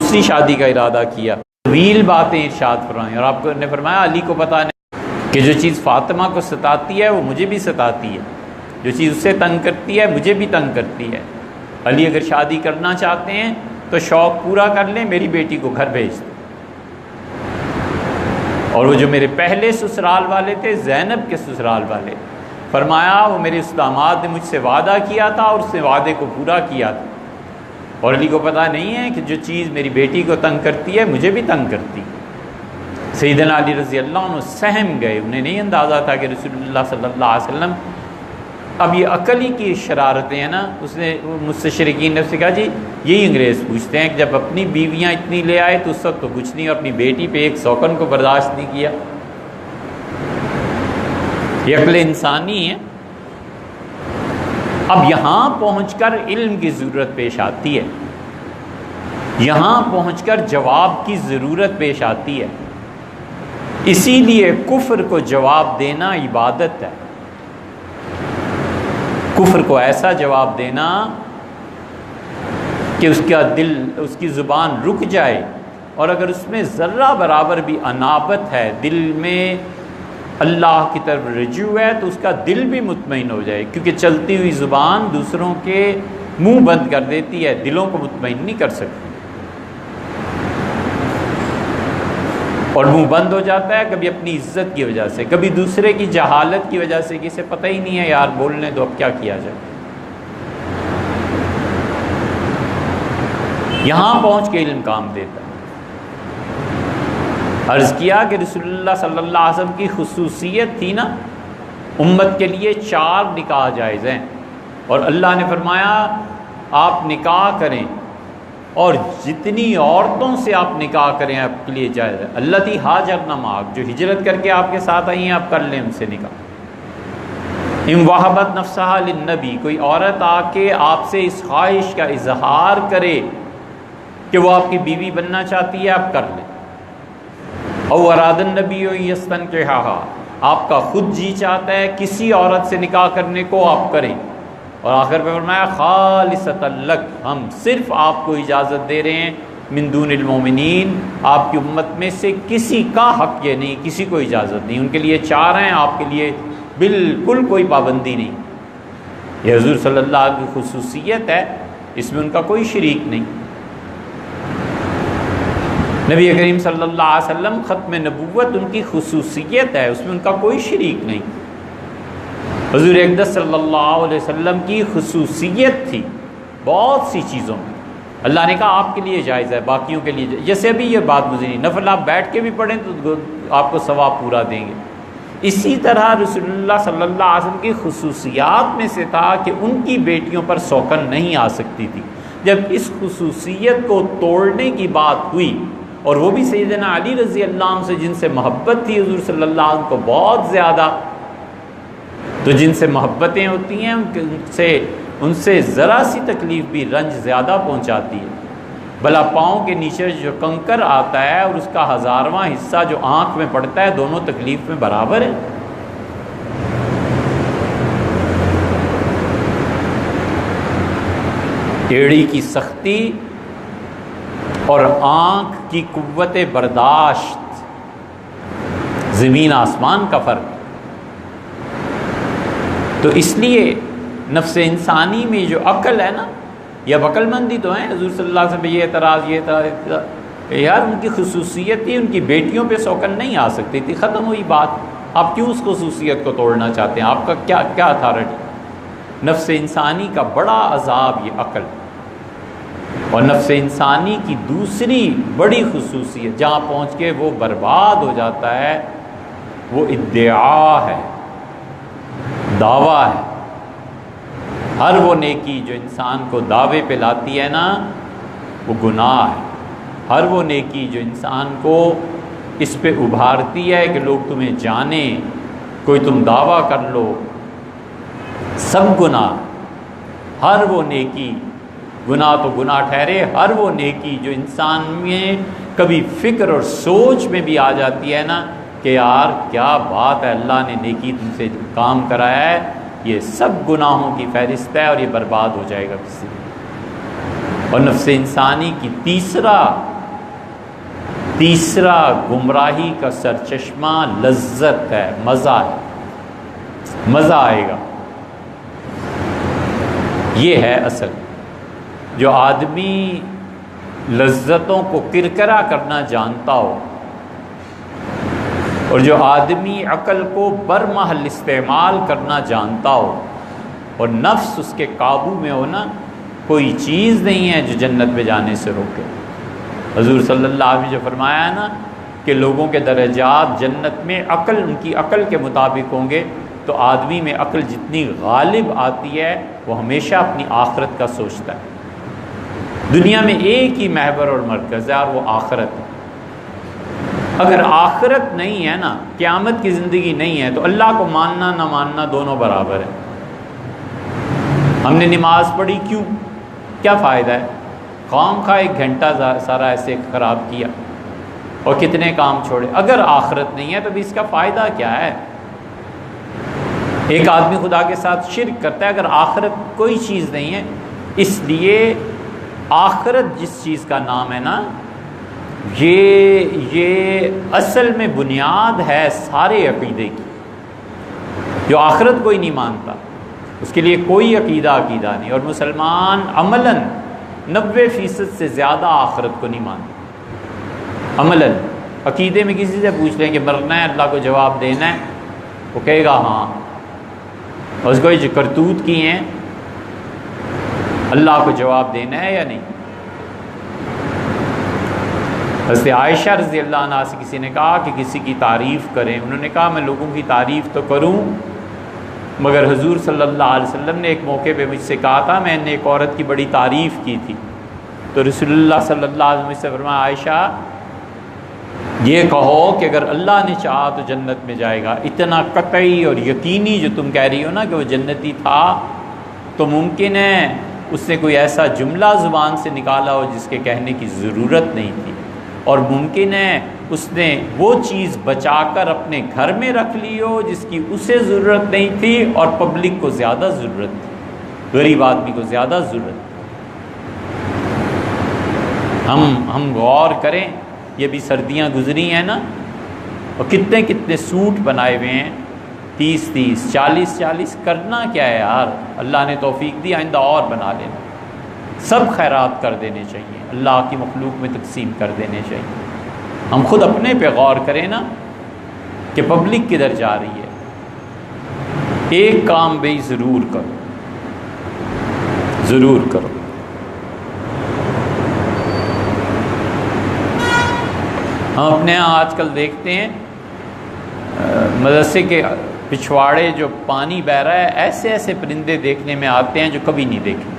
دوسری شادی کا ارادہ کیا، طویل باتیں ارشاد فرمائیں، اور آپ نے فرمایا علی کو پتہ نہیں کہ جو چیز فاطمہ کو ستاتی ہے وہ مجھے بھی ستاتی ہے، جو چیز اسے تنگ کرتی ہے مجھے بھی تنگ کرتی ہے۔ علی اگر شادی کرنا چاہتے ہیں تو شوق پورا کر لیں، میری بیٹی کو گھر بھیج دیں۔ اور وہ جو میرے پہلے سسرال والے تھے، زینب کے سسرال والے، فرمایا وہ میرے اس داماد نے مجھ سے وعدہ کیا تھا اور اس نے وعدے کو پورا کیا تھا، اور علی کو پتہ نہیں ہے کہ جو چیز میری بیٹی کو تنگ کرتی ہے مجھے بھی تنگ کرتی ہے۔ سیدنا علی رضی اللہ عنہ سہم گئے، انہیں نہیں اندازہ تھا کہ رسول اللہ صلی اللہ علیہ وسلم، اب یہ عقل ہی کی شرارتیں ہیں نا۔ اس نے مستشرقین نے اس سے کہا جی یہی انگریز پوچھتے ہیں کہ جب اپنی بیویاں اتنی لے آئے تو اس وقت تو کچھ نہیں، اور اپنی بیٹی پہ ایک سوکن کو برداشت نہیں کیا۔ یہ عقل انسانی ہے۔ اب یہاں پہنچ کر علم کی ضرورت پیش آتی ہے، یہاں پہنچ کر جواب کی ضرورت پیش آتی ہے۔ اسی لیے کفر کو جواب دینا عبادت ہے، کفر کو ایسا جواب دینا کہ اس کا دل، اس کی زبان رک جائے، اور اگر اس میں ذرہ برابر بھی انابت ہے، دل میں اللہ کی طرف رجوع ہے، تو اس کا دل بھی مطمئن ہو جائے، کیونکہ چلتی ہوئی زبان دوسروں کے منہ بند کر دیتی ہے، دلوں کو مطمئن نہیں کر سکتی، اور منہ بند ہو جاتا ہے کبھی اپنی عزت کی وجہ سے، کبھی دوسرے کی جہالت کی وجہ سے، کسی پتہ ہی نہیں ہے یار بولنے دو اب کیا کیا جائے۔ یہاں پہنچ کے علم کام دیتا ہے۔ عرض کیا کہ رسول اللہ صلی اللہ علیہ وسلم کی خصوصیت تھی نا، امت کے لیے 4 نکاح جائز ہیں، اور اللہ نے فرمایا آپ نکاح کریں، اور جتنی عورتوں سے آپ نکاح کریں آپ کے لیے جائز ہے۔ اللہ تی ہاجرن معک، جو ہجرت کر کے آپ کے ساتھ آئی ہیں آپ کر لیں ان سے نکاح۔ ام وہبت نفسہا للنبی، کوئی عورت آ کے آپ سے اس خواہش کا اظہار کرے کہ وہ آپ کی بیوی بننا چاہتی ہے آپ کر لیں۔ او اراد النبی یستنکحھا، آپ کا خود جی چاہتا ہے کسی عورت سے نکاح کرنے کو آپ کریں، اور آخر پہ فرمایا خالصۃ لک، ہم صرف آپ کو اجازت دے رہے ہیں، من دون المومنین، آپ کی امت میں سے کسی کا حق یہ نہیں، کسی کو اجازت نہیں، ان کے لیے 4 ہیں، آپ کے لیے بالکل کوئی پابندی نہیں۔ یہ حضور صلی اللہ علیہ وسلم کی خصوصیت ہے، اس میں ان کا کوئی شریک نہیں۔ نبی کریم صلی اللہ علیہ وسلم ختم نبوت ان کی خصوصیت ہے، اس میں ان کا کوئی شریک نہیں۔ حضور اقدس صلی اللہ علیہ وسلم کی خصوصیت تھی بہت سی چیزوں میں، اللہ نے کہا آپ کے لیے جائز ہے، باقیوں کے لیے جائز۔ جیسے ابھی یہ بات مجھے نہیں، نفل آپ بیٹھ کے بھی پڑھیں تو آپ کو ثواب پورا دیں گے۔ اسی طرح رسول اللہ صلی اللہ علیہ وسلم کی خصوصیات میں سے تھا کہ ان کی بیٹیوں پر سوکن نہیں آ سکتی تھی۔ جب اس خصوصیت کو توڑنے کی بات ہوئی، اور وہ بھی سیدنا علی رضی اللہ عنہ سے جن سے محبت تھی حضور صلی اللہ علیہ وسلم کو بہت زیادہ، تو جن سے محبتیں ہوتی ہیں ان سے ذرا سی تکلیف بھی رنج زیادہ پہنچاتی ہے۔ بھلا پاؤں کے نیچے جو کنکر آتا ہے اور اس کا 1000واں حصہ جو آنکھ میں پڑتا ہے، دونوں تکلیف میں برابر ہے۔ ایڑی کی سختی اور آنکھ کی قوت برداشت، زمین آسمان کا فرق۔ تو اس لیے نفس انسانی میں جو عقل ہے نا، یہ عقل مندی تو ہیں، حضور صلی اللہ علیہ وسلم یہ اعتراض، یہ اعتراض، یار ان کی خصوصیت تھی، ان کی بیٹیوں پہ سوکن نہیں آ سکتی تھی، ختم ہوئی بات۔ آپ کیوں اس خصوصیت کو توڑنا چاہتے ہیں؟ آپ کا کیا اتھارٹی؟ نفس انسانی کا بڑا عذاب یہ عقل، اور نفس انسانی کی دوسری بڑی خصوصیت جہاں پہنچ کے وہ برباد ہو جاتا ہے، وہ ادعا ہے، دعویٰ ہے۔ ہر وہ نیکی جو انسان کو دعوے پہ لاتی ہے نا، وہ گناہ ہے۔ ہر وہ نیکی جو انسان کو اس پہ ابھارتی ہے کہ لوگ تمہیں جانیں، کوئی تم دعویٰ کر لو، سب گناہ۔ ہر وہ نیکی، گناہ تو گناہ ٹھہرے، ہر وہ نیکی جو انسان میں کبھی فکر اور سوچ میں بھی آ جاتی ہے نا کہ یار کیا بات ہے، اللہ نے نیکی تم سے کام کرایا ہے، یہ سب گناہوں کی فہرست ہے، اور یہ برباد ہو جائے گا کسی۔ اور نفس انسانی کی تیسرا تیسرا گمراہی کا سرچشمہ لذت ہے، مزہ ہے، مزہ آئے گا۔ یہ ہے اصل، جو آدمی لذتوں کو کرکرا کرنا جانتا ہو، اور جو آدمی عقل کو برمحل استعمال کرنا جانتا ہو، اور نفس اس کے قابو میں ہو نا، کوئی چیز نہیں ہے جو جنت میں جانے سے روکے۔ حضور صلی اللہ علیہ وسلم نے جو فرمایا ہے نا کہ لوگوں کے درجات جنت میں عقل، ان کی عقل کے مطابق ہوں گے، تو آدمی میں عقل جتنی غالب آتی ہے وہ ہمیشہ اپنی آخرت کا سوچتا ہے۔ دنیا میں ایک ہی محور اور مرکز ہے، اور وہ آخرت ہے۔ اگر آخرت نہیں ہے نا، قیامت کی زندگی نہیں ہے، تو اللہ کو ماننا نہ ماننا دونوں برابر ہے۔ ہم نے نماز پڑھی کیوں؟ کیا فائدہ ہے؟ خام خواہ 1 گھنٹہ سارا ایسے خراب کیا، اور کتنے کام چھوڑے۔ اگر آخرت نہیں ہے تو بھی اس کا فائدہ کیا ہے؟ ایک آدمی خدا کے ساتھ شرک کرتا ہے، اگر آخرت کوئی چیز نہیں ہے۔ اس لیے آخرت جس چیز کا نام ہے نا، یہ اصل میں بنیاد ہے سارے عقیدے کی۔ جو آخرت کوئی نہیں مانتا، اس کے لیے کوئی عقیدہ نہیں، اور مسلمان عملاً 90% سے زیادہ آخرت کو نہیں مانتا۔ عملاً عقیدے میں کسی سے پوچھ لیں کہ مرنا ہے، اللہ کو جواب دینا ہے، وہ کہے گا ہاں، اور اس کو جو کرتوت کی ہیں اللہ کو جواب دینا ہے یا نہیں۔ حضرت عائشہ رضی اللہ عنہا سے کسی نے کہا کہ کسی کی تعریف کریں، انہوں نے کہا میں لوگوں کی تعریف تو کروں، مگر حضور صلی اللہ علیہ وسلم نے ایک موقع پہ مجھ سے کہا تھا، میں نے ایک عورت کی بڑی تعریف کی تھی، تو رسول اللہ صلی اللہ علیہ وسلم سے فرمایا عائشہ یہ کہو کہ اگر اللہ نے چاہا تو جنت میں جائے گا۔ اتنا قطعی اور یقینی جو تم کہہ رہی ہو نا کہ وہ جنتی تھا، تو ممکن ہے اس نے کوئی ایسا جملہ زبان سے نکالا ہو جس کے کہنے کی ضرورت نہیں تھی، اور ممکن ہے اس نے وہ چیز بچا کر اپنے گھر میں رکھ لی ہو جس کی اسے ضرورت نہیں تھی اور پبلک کو زیادہ ضرورت تھی، غریب آدمی کو زیادہ ضرورت تھی۔ ہم غور کریں، یہ بھی سردیاں گزری ہیں نا، اور کتنے کتنے سوٹ بنائے ہوئے ہیں، 30 40 کرنا کیا ہے یار؟ اللہ نے توفیق دی، آئندہ اور بنا لینا۔ سب خیرات کر دینے چاہیے، اللہ کی مخلوق میں تقسیم کر دینے چاہیے۔ ہم خود اپنے پہ غور کریں نا کہ پبلک کدھر جا رہی ہے۔ ایک کام بھی ضرور کرو، ضرور کرو۔ ہم اپنے ہاں آج کل دیکھتے ہیں مدرسے کے پچھواڑے جو پانی بہہ رہا ہے، ایسے ایسے پرندے دیکھنے میں آتے ہیں جو کبھی نہیں دیکھے۔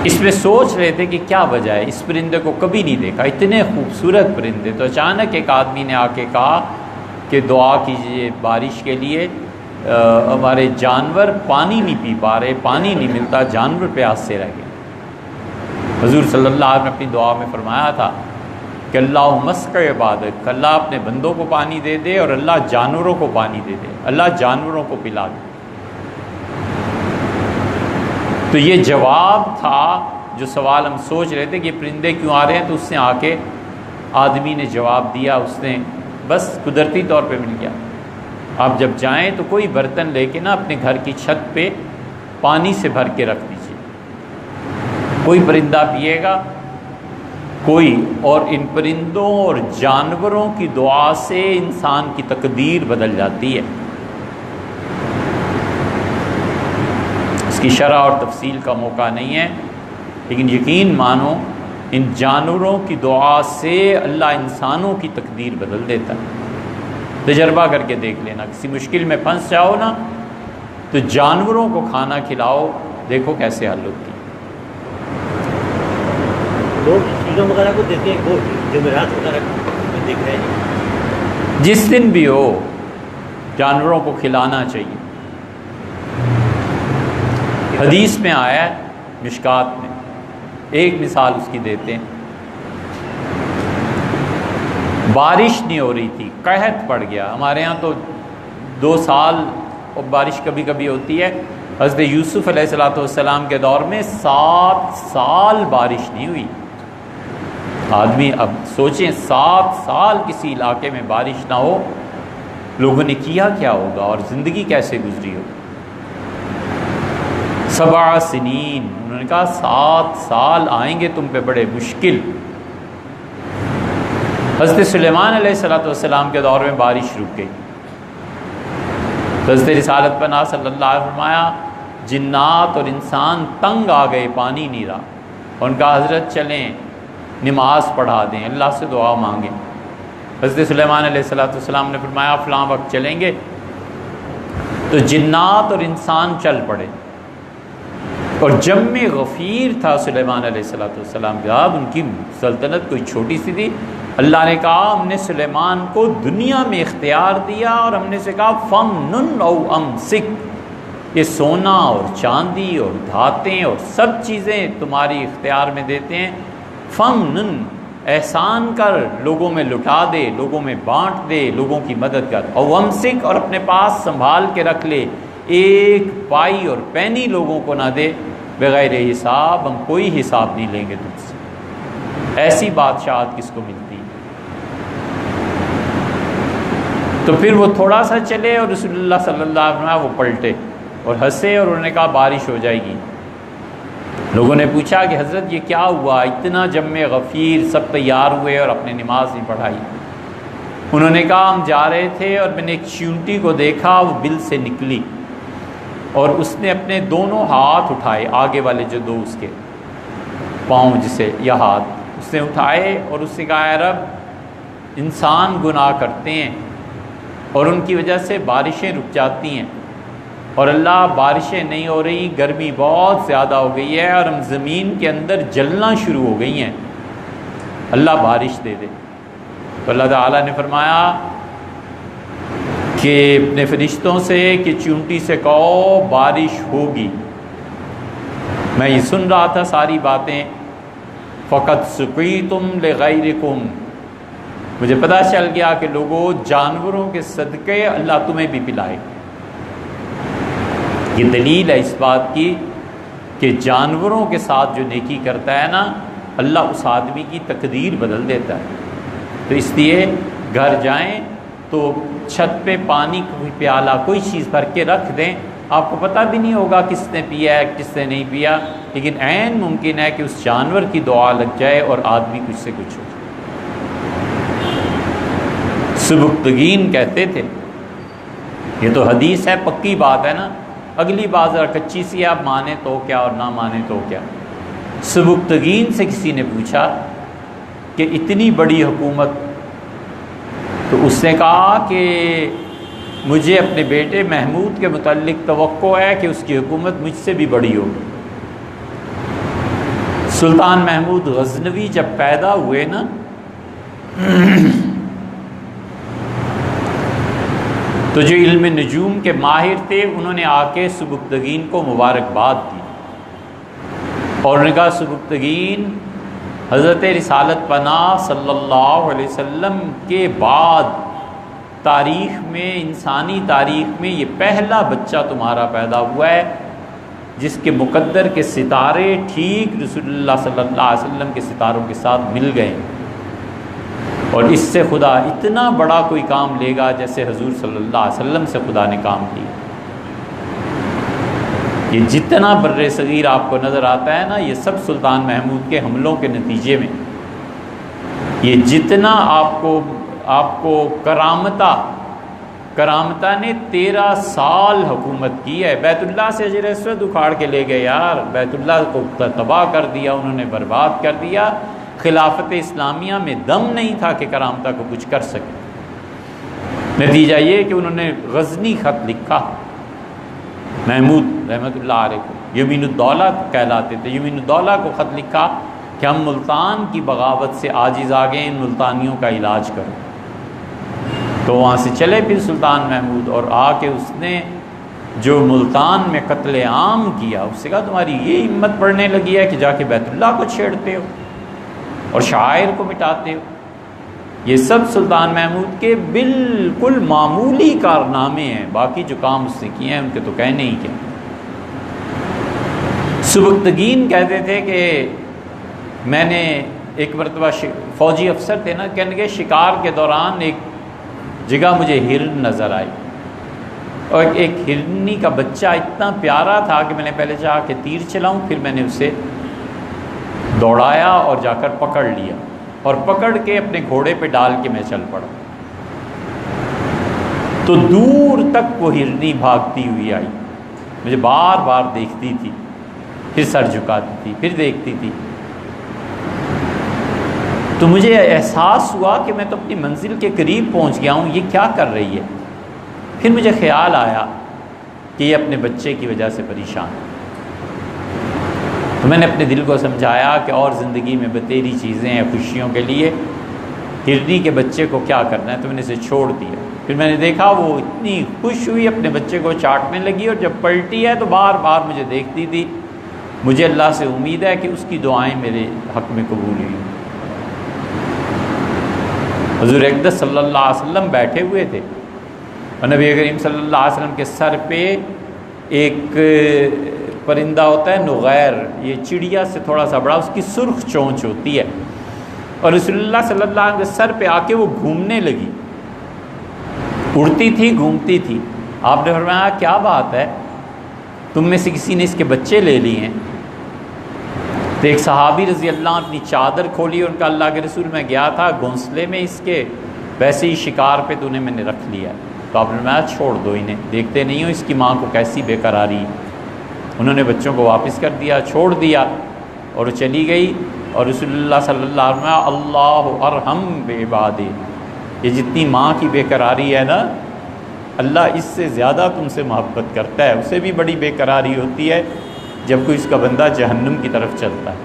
اس میں سوچ رہے تھے کہ کیا وجہ ہے، اس پرندے کو کبھی نہیں دیکھا، اتنے خوبصورت پرندے۔ تو اچانک ایک آدمی نے آ کے کہا کہ دعا کیجیے بارش کے لیے، ہمارے جانور پانی نہیں پی پا رہے، پانی نہیں ملتا، جانور پیاس سے رہ گئے۔ حضور صلی اللہ علیہ وسلم نے اپنی دعا میں فرمایا تھا کہ اللہ مسق عبادت، اللہ اپنے بندوں کو پانی دے دے، اور اللہ جانوروں کو پانی دے دے، اللہ جانوروں کو پلا دے۔ تو یہ جواب تھا جو سوال ہم سوچ رہے تھے کہ پرندے کیوں آ رہے ہیں، تو اس نے آ کے آدمی نے جواب دیا، اس نے بس قدرتی طور پہ مل گیا۔ آپ جب جائیں تو کوئی برتن لے کے نا اپنے گھر کی چھت پہ پانی سے بھر کے رکھ دیجیے، کوئی پرندہ پیے گا کوئی، اور ان پرندوں اور جانوروں کی دعا سے انسان کی تقدیر بدل جاتی ہے۔ اس کی شرح اور تفصیل کا موقع نہیں ہے، لیکن یقین مانو ان جانوروں کی دعا سے اللہ انسانوں کی تقدیر بدل دیتا ہے۔ تجربہ کر کے دیکھ لینا، کسی مشکل میں پھنس جاؤ نا تو جانوروں کو کھانا کھلاؤ، دیکھو کیسے حل ہوتی ہے۔ لوگ چیزوں وغیرہ کو دیتے ہیں، جمعرات وغیرہ کو دیکھ رہے ہیں، جس دن بھی ہو جانوروں کو کھلانا چاہیے۔ حدیث میں آیا ہے مشکات میں، ایک مثال اس کی دیتے ہیں۔ بارش نہیں ہو رہی تھی، قحط پڑ گیا، ہمارے ہاں تو 2 سال اور بارش کبھی کبھی ہوتی ہے۔ حضرت یوسف علیہ السلام کے دور میں 7 سال بارش نہیں ہوئی، آدمی اب سوچیں 7 سال کسی علاقے میں بارش نہ ہو، لوگوں نے کیا کیا ہوگا اور زندگی کیسے گزری ہو۔ 7 سنین، انہوں نے کہا 7 سال آئیں گے تم پہ بڑے مشکل۔ حضرت سلیمان علیہ السلام کے دور میں بارش رک گئی، حضرت رسالت پناہ صلی اللہ علیہ وسلم فرمایا جنات اور انسان تنگ آ گئے، پانی نہیں رہا، ان کا حضرت چلیں نماز پڑھا دیں، اللہ سے دعا مانگیں۔ حضرت سلیمان علیہ السلام نے فرمایا فلاں وقت چلیں گے، تو جنات اور انسان چل پڑے، اور جم غفیر تھا سلیمان علیہ السلام کا، اب ان کی سلطنت کوئی چھوٹی سی تھی۔ اللہ نے کہا ہم نے سلیمان کو دنیا میں اختیار دیا، اور ہم نے سے کہا فمنن او امسک، یہ سونا اور چاندی اور دھاتیں اور سب چیزیں تمہاری اختیار میں دیتے ہیں، فمنن احسان کر، لوگوں میں لٹا دے، لوگوں میں بانٹ دے، لوگوں کی مدد کر، او امسک اور اپنے پاس سنبھال کے رکھ لے، ایک پائی اور پینی لوگوں کو نہ دے، بغیر حساب، ہم کوئی حساب نہیں لیں گے تم سے۔ ایسی بادشاہت کس کو ملتی ہے؟ تو پھر وہ تھوڑا سا چلے اور رسول اللہ صلی اللہ علیہ وسلم وہ پلٹے اور ہنسے، اور انہوں نے کہا بارش ہو جائے گی۔ لوگوں نے پوچھا کہ حضرت یہ کیا ہوا، اتنا جم غفیر سب تیار ہوئے اور اپنے نماز نہیں پڑھائی؟ انہوں نے کہا ہم جا رہے تھے اور میں نے ایک چیونٹی کو دیکھا، وہ بل سے نکلی، اور اس نے اپنے دونوں ہاتھ اٹھائے، آگے والے جو دو اس کے پاؤں جسے یا ہاتھ اس نے اٹھائے، اور اس نے کہا اے رب انسان گناہ کرتے ہیں اور ان کی وجہ سے بارشیں رک جاتی ہیں، اور اللہ بارشیں نہیں ہو رہی، گرمی بہت زیادہ ہو گئی ہے اور ہم زمین کے اندر جلنا شروع ہو گئی ہیں، اللہ بارش دے دے۔ تو اللہ تعالیٰ نے فرمایا کہ اپنے فرشتوں سے کہ چونٹی سے کہو بارش ہوگی۔ میں یہ سن رہا تھا ساری باتیں، فقط سقیتم لغیرکم، مجھے پتہ چل گیا کہ لوگوں جانوروں کے صدقے اللہ تمہیں بھی پلائے۔ یہ دلیل ہے اس بات کی کہ جانوروں کے ساتھ جو نیکی کرتا ہے نا، اللہ اس آدمی کی تقدیر بدل دیتا ہے۔ تو اس لیے گھر جائیں تو چھت پہ پانی کوئی پیالہ کوئی چیز بھر کے رکھ دیں، آپ کو پتہ بھی نہیں ہوگا کس نے پیا ہے کس نے نہیں پیا، لیکن عین ممکن ہے کہ اس جانور کی دعا لگ جائے اور آدمی کچھ سے کچھ ہو جائے۔ سبکتگین کہتے تھے، یہ تو حدیث ہے، پکی بات ہے نا، اگلی بات ذرا کچی سی آپ مانیں تو کیا اور نہ مانیں تو کیا۔ سبکتگین سے کسی نے پوچھا کہ اتنی بڑی حکومت، تو اس نے کہا کہ مجھے اپنے بیٹے محمود کے متعلق توقع ہے کہ اس کی حکومت مجھ سے بھی بڑی ہو۔ سلطان محمود غزنوی جب پیدا ہوئے نا، تو جو علم نجوم کے ماہر تھے انہوں نے آ کے سبکتگین کو مبارکباد دی، اور انہوں نے کہا سبکتگین حضرت رسالت پناہ صلی اللہ علیہ وسلم کے بعد تاریخ میں، انسانی تاریخ میں یہ پہلا بچہ تمہارا پیدا ہوا ہے جس کے مقدر کے ستارے ٹھیک رسول اللہ صلی اللہ علیہ وسلم کے ستاروں کے ساتھ مل گئے، اور اس سے خدا اتنا بڑا کوئی کام لے گا جیسے حضور صلی اللہ علیہ وسلم سے خدا نے کام لیا۔ یہ جتنا بر صغیر آپ کو نظر آتا ہے نا، یہ سب سلطان محمود کے حملوں کے نتیجے میں، یہ جتنا آپ کو کرامتہ نے 13 سال حکومت کی ہے۔ بیت اللہ سے حجر اسود اکھاڑ کے لے گئے یار، بیت اللہ کو تباہ کر دیا انہوں نے، برباد کر دیا۔ خلافت اسلامیہ میں دم نہیں تھا کہ کرامتہ کو کچھ کر سکے۔ نتیجہ یہ کہ انہوں نے غزنی خط لکھا، محمود رحمۃ اللہ علیہ کو یمین الدولہ کہلاتے تھے، یمین الدولہ کو خط لکھا کہ ہم ملتان کی بغاوت سے عاجز آ گئے، ان ملتانیوں کا علاج کرو۔ تو وہاں سے چلے پھر سلطان محمود، اور آ کے اس نے جو ملتان میں قتل عام کیا، اس سے کہا تمہاری یہ ہمت پڑنے لگی ہے کہ جا کے بیت اللہ کو چھیڑتے ہو اور شاعر کو مٹاتے ہو۔ یہ سب سلطان محمود کے بالکل معمولی کارنامے ہیں، باقی جو کام اس نے کیے ہیں ان کے تو کہنے ہی کیا۔ سبکتگین کہتے تھے کہ میں نے ایک مرتبہ فوجی افسر تھے نا، کہنے کے شکار کے دوران ایک جگہ مجھے ہرن نظر آئی، اور ایک ہرنی کا بچہ اتنا پیارا تھا کہ میں نے پہلے چاہا کہ تیر چلاؤں، پھر میں نے اسے دوڑایا اور جا کر پکڑ لیا، اور پکڑ کے اپنے گھوڑے پہ ڈال کے میں چل پڑا۔ تو دور تک وہ ہرنی بھاگتی ہوئی آئی، مجھے بار بار دیکھتی تھی، پھر سر جھکاتی تھی، پھر دیکھتی تھی۔ تو مجھے احساس ہوا کہ میں تو اپنی منزل کے قریب پہنچ گیا ہوں، یہ کیا کر رہی ہے؟ پھر مجھے خیال آیا کہ یہ اپنے بچے کی وجہ سے پریشان ہے۔ تو میں نے اپنے دل کو سمجھایا کہ اور زندگی میں بتیری چیزیں ہیں خوشیوں کے لیے، ہرنی کے بچے کو کیا کرنا ہے، تو میں نے اسے چھوڑ دیا۔ پھر میں نے دیکھا وہ اتنی خوش ہوئی، اپنے بچے کو چاٹنے لگی، اور جب پلٹی ہے تو بار بار مجھے دیکھتی تھی۔ مجھے اللہ سے امید ہے کہ اس کی دعائیں میرے حق میں قبول ہوئی۔ حضور اقدس صلی اللہ علیہ وسلم بیٹھے ہوئے تھے، اور نبی کریم صلی اللہ علیہ وسلم کے سر پہ ایک پرندہ ہوتا ہے نغیر، یہ چڑیا سے تھوڑا سا بڑا، اس کی سرخ چونچ ہوتی ہے، اور رسول اللہ صلی اللہ علیہ وسلم کے سر پہ آ کے وہ گھومنے لگی، اڑتی تھی، گھومتی تھی۔ آپ نے فرمایا کیا بات ہے، تم میں سے کسی نے اس کے بچے لے لیے ہیں؟ تو ایک صحابی رضی اللہ عنہ اپنی چادر کھولی، اور ان کا اللہ کے رسول میں گیا تھا گھونسلے میں اس کے، ویسے ہی شکار پہ تو میں نے رکھ لیا۔ تو آپ نے فرمایا چھوڑ دو انہیں، دیکھتے نہیں ہو اس کی ماں کو کیسی بے قراری۔ انہوں نے بچوں کو واپس کر دیا، چھوڑ دیا، اور وہ چلی گئی۔ اور رسول اللہ صلی اللہ علیہ وسلم اللہ ارحم بعبادہ، یہ جتنی ماں کی بے قراری ہے نا، اللہ اس سے زیادہ تم سے محبت کرتا ہے۔ اسے بھی بڑی بے قراری ہوتی ہے جب کوئی اس کا بندہ جہنم کی طرف چلتا ہے،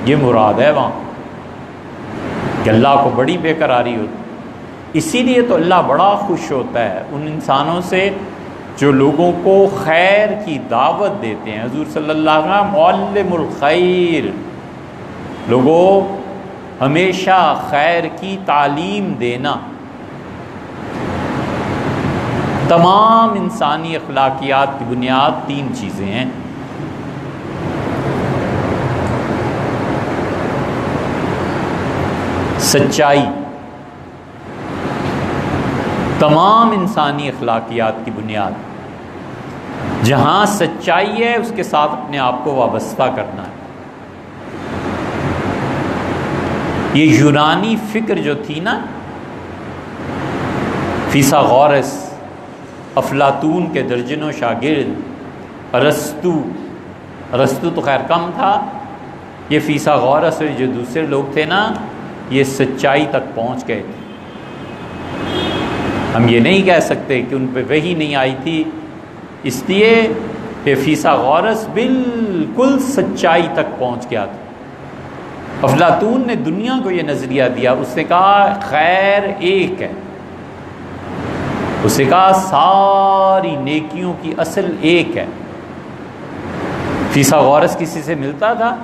یہ مراد ہے وہاں کہ اللہ کو بڑی بے قراری ہوتی ہے۔ اسی لیے تو اللہ بڑا خوش ہوتا ہے ان انسانوں سے جو لوگوں کو خیر کی دعوت دیتے ہیں۔ حضور صلی اللہ علیہ وسلم معلم الخیر، لوگوں ہمیشہ خیر کی تعلیم دینا۔ تمام انسانی اخلاقیات کی بنیاد 3 چیزیں ہیں، سچائی، تمام انسانی اخلاقیات کی بنیاد، جہاں سچائی ہے اس کے ساتھ اپنے آپ کو وابستہ کرنا ہے۔ یہ یونانی فکر جو تھی نا، فیثاغورس، افلاطون کے درجنوں شاگرد، ارسطو تو خیر کم تھا، یہ فیثاغورس اور جو دوسرے لوگ تھے نا، یہ سچائی تک پہنچ گئے تھے۔ ہم یہ نہیں کہہ سکتے کہ ان پہ وحی نہیں آئی تھی، اس لیے کہ فیثاغورس بالکل سچائی تک پہنچ گیا تھا۔ افلاطون نے دنیا کو یہ نظریہ دیا، اس نے کہا خیر ایک ہے، اس نے کہا ساری نیکیوں کی اصل ایک ہے۔ فیثاغورس کسی سے ملتا تھا؟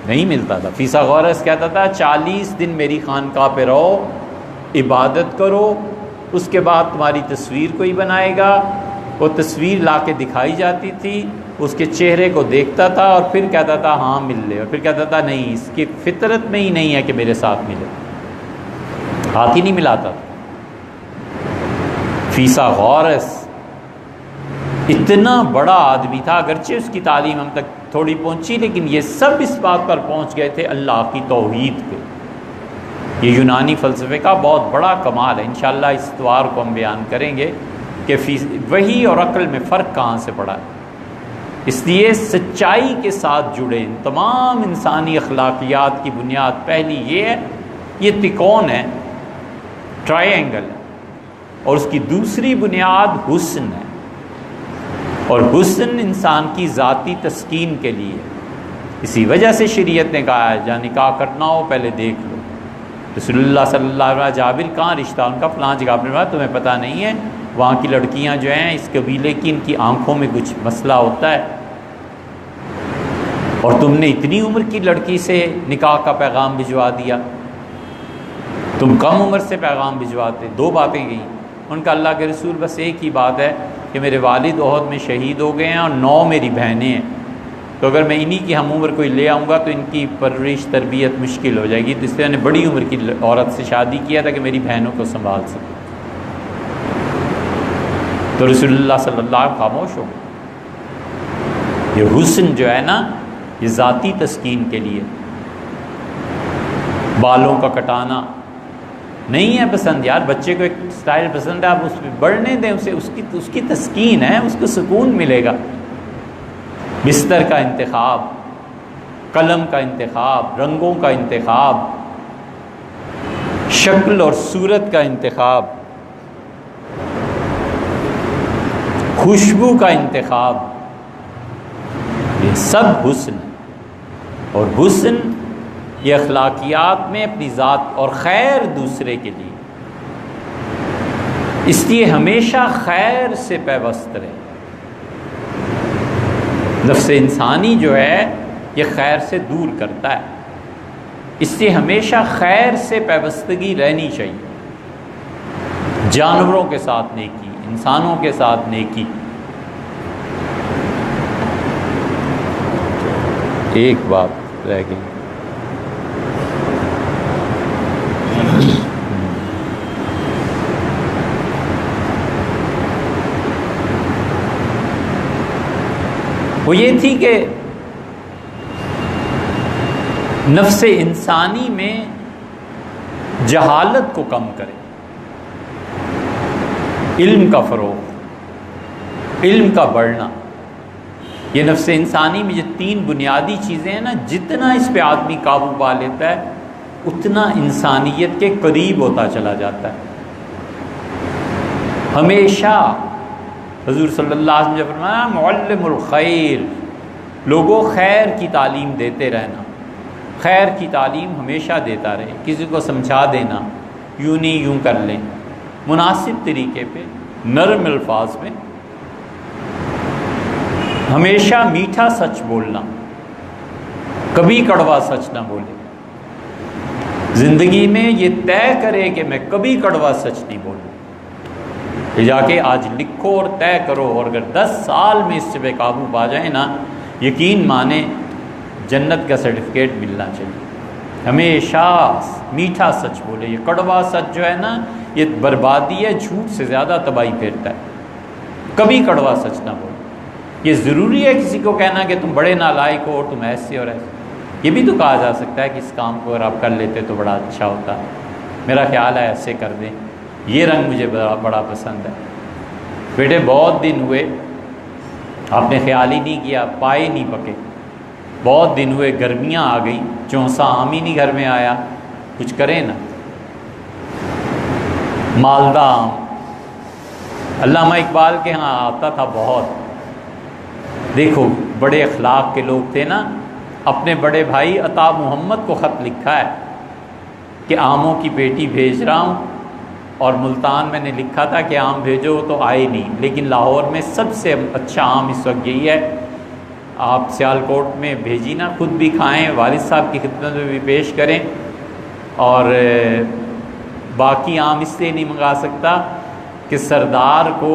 نہیں ملتا تھا۔ فیثاغورس کہتا تھا 40 دن میری خانقاہ پہ رہو، عبادت کرو، اس کے بعد تمہاری تصویر کوئی بنائے گا۔ وہ تصویر لا کے دکھائی جاتی تھی، اس کے چہرے کو دیکھتا تھا اور پھر کہتا تھا ہاں مل لے، اور پھر کہتا تھا نہیں، اس کی فطرت میں ہی نہیں ہے کہ میرے ساتھ ملے، ہاتھ ہی نہیں ملاتا تھا۔ فیثاغورس اتنا بڑا آدمی تھا، اگرچہ اس کی تعلیم ہم تک تھوڑی پہنچی، لیکن یہ سب اس بات پر پہنچ گئے تھے اللہ کی توحید پہ۔ یہ یونانی فلسفے کا بہت بڑا کمال ہے، انشاءاللہ اس اتوار کو ہم بیان کریں گے کہ وحی اور عقل میں فرق کہاں سے پڑا ہے۔ اس لیے سچائی کے ساتھ جڑے تمام انسانی اخلاقیات کی بنیاد پہلی یہ ہے، یہ تکون ہے، ٹرائی اینگل ہے، اور اس کی دوسری بنیاد حسن ہے، اور حسن انسان کی ذاتی تسکین کے لیے، اسی وجہ سے شریعت نے کہا ہے جہاں نکاح کرنا ہو پہلے دیکھ لو۔ رسول اللہ صلی اللہ علیہ وسلم جابر کہاں رشتہ ان کا؟ فلاں جگہ۔ آپ نے کہا تمہیں پتہ نہیں ہے وہاں کی لڑکیاں جو ہیں اس قبیلے کی، ان کی آنکھوں میں کچھ مسئلہ ہوتا ہے، اور تم نے اتنی عمر کی لڑکی سے نکاح کا پیغام بھجوا دیا، تم کم عمر سے پیغام بھجواتے۔ 2 باتیں گئیں ان کا، اللہ کے رسول بس ایک ہی بات ہے کہ میرے والد احد میں شہید ہو گئے ہیں اور 9 میری بہنیں ہیں، تو اگر میں انہی کی ہم عمر کوئی لے آؤں گا تو ان کی پرورش تربیت مشکل ہو جائے گی، تو اس لیے میں نے بڑی عمر کی عورت سے شادی کیا تھا کہ میری بہنوں کو سنبھال سکے۔ تو رسول اللہ صلی اللہ علیہ وسلم خاموش ہو گئے۔ یہ حسن جو ہے نا یہ ذاتی تسکین کے لیے، بالوں کا کٹانا نہیں ہے پسند یار، بچے کو ایک سٹائل پسند ہے، آپ اس پہ بڑھنے دیں اسے، اس کی تسکین ہے، اس کو سکون ملے گا۔ بستر کا انتخاب، قلم کا انتخاب، رنگوں کا انتخاب، شکل اور صورت کا انتخاب، خوشبو کا انتخاب، یہ سب حسن ہے۔ اور حسن یہ اخلاقیات میں اپنی ذات اور خیر دوسرے کے لیے، اس لیے ہمیشہ خیر سے پیوست رہے۔ نفس انسانی جو ہے یہ خیر سے دور کرتا ہے، اس لیے ہمیشہ خیر سے پیوستگی رہنی چاہیے۔ جانوروں کے ساتھ نیکی، انسانوں کے ساتھ نیکی۔ ایک بات رہ گئی، وہ یہ تھی کہ نفس انسانی میں جہالت کو کم کرے، علم کا فروغ، علم کا بڑھنا۔ یہ نفس انسانی میں جو تین بنیادی چیزیں ہیں نا، جتنا اس پہ آدمی قابو پا لیتا ہے اتنا انسانیت کے قریب ہوتا چلا جاتا ہے۔ ہمیشہ حضور صلی اللہ علیہ وسلم نے فرمایا معلم الخیر، لوگوں خیر کی تعلیم دیتے رہنا، خیر کی تعلیم ہمیشہ دیتا رہے، کسی کو سمجھا دینا، یوں نہیں یوں کر لیں، مناسب طریقے پہ، نرم الفاظ میں، ہمیشہ میٹھا سچ بولنا، کبھی کڑوا سچ نہ بولے۔ زندگی میں یہ طے کرے کہ میں کبھی کڑوا سچ نہیں بولوں، کہ جا کے آج لکھو اور طے کرو، اور اگر 10 سال میں اس پہ قابو پا جائیں نا، یقین مانے جنت کا سرٹیفکیٹ ملنا چاہیے۔ ہمیشہ میٹھا سچ بولے۔ یہ کڑوا سچ جو ہے نا یہ بربادی ہے، جھوٹ سے زیادہ تباہی پھیرتا ہے۔ کبھی کڑوا سچ نہ بولے۔ یہ ضروری ہے کسی کو کہنا کہ تم بڑے نالائق ہو اور تم ایسے اور ایسے؟ یہ بھی تو کہا جا سکتا ہے کہ اس کام کو اگر آپ کر لیتے تو بڑا اچھا ہوتا، میرا خیال ہے ایسے کر دیں، یہ رنگ مجھے بڑا پسند ہے۔ بیٹے بہت دن ہوئے آپ نے خیال ہی نہیں کیا، پائے نہیں پکے، بہت دن ہوئے، گرمیاں آ گئی، چونسا آم ہی نہیں گھر میں آیا، کچھ کریں نا۔ مالدہ آم علامہ اقبال کے ہاں آتا تھا بہت۔ دیکھو بڑے اخلاق کے لوگ تھے نا، اپنے بڑے بھائی عطا محمد کو خط لکھا ہے کہ آموں کی پیٹی بھیج رہا ہوں، اور ملتان میں نے لکھا تھا کہ آم بھیجو تو آئے نہیں، لیکن لاہور میں سب سے اچھا آم اس وقت یہی ہے، آپ سیالکوٹ میں بھیجی نا، خود بھی کھائیں، والد صاحب کی خدمت میں بھی پیش کریں۔ اور باقی آم اس لیے نہیں منگا سکتا کہ سردار کو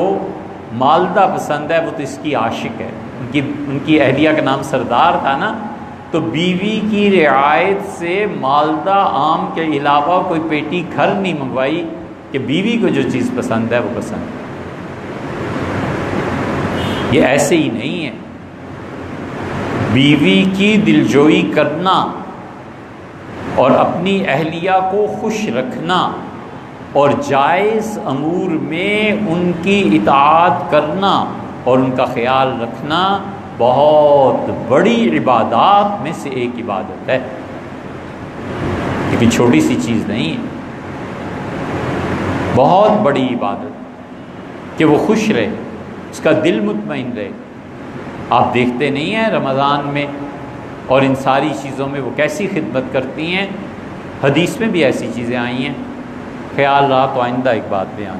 مالدہ پسند ہے، وہ تو اس کی عاشق ہے، ان کی اہلیہ کا نام سردار تھا نا، تو بیوی کی رعایت سے مالدہ آم کے علاوہ کوئی پیٹی گھر نہیں منگوائی کہ بیوی کو جو چیز پسند ہے وہ پسند ہے۔ یہ ایسے ہی نہیں ہے، بیوی کی دلجوئی کرنا اور اپنی اہلیہ کو خوش رکھنا اور جائز امور میں ان کی اطاعت کرنا اور ان کا خیال رکھنا بہت بڑی عبادات میں سے ایک عبادت ہے، لیکن چھوٹی سی چیز نہیں ہے، بہت بڑی عبادت کہ وہ خوش رہے، اس کا دل مطمئن رہے۔ آپ دیکھتے نہیں ہیں رمضان میں اور ان ساری چیزوں میں وہ کیسی خدمت کرتی ہیں، حدیث میں بھی ایسی چیزیں آئی ہیں۔ خیال رہا تو آئندہ ایک بات بیان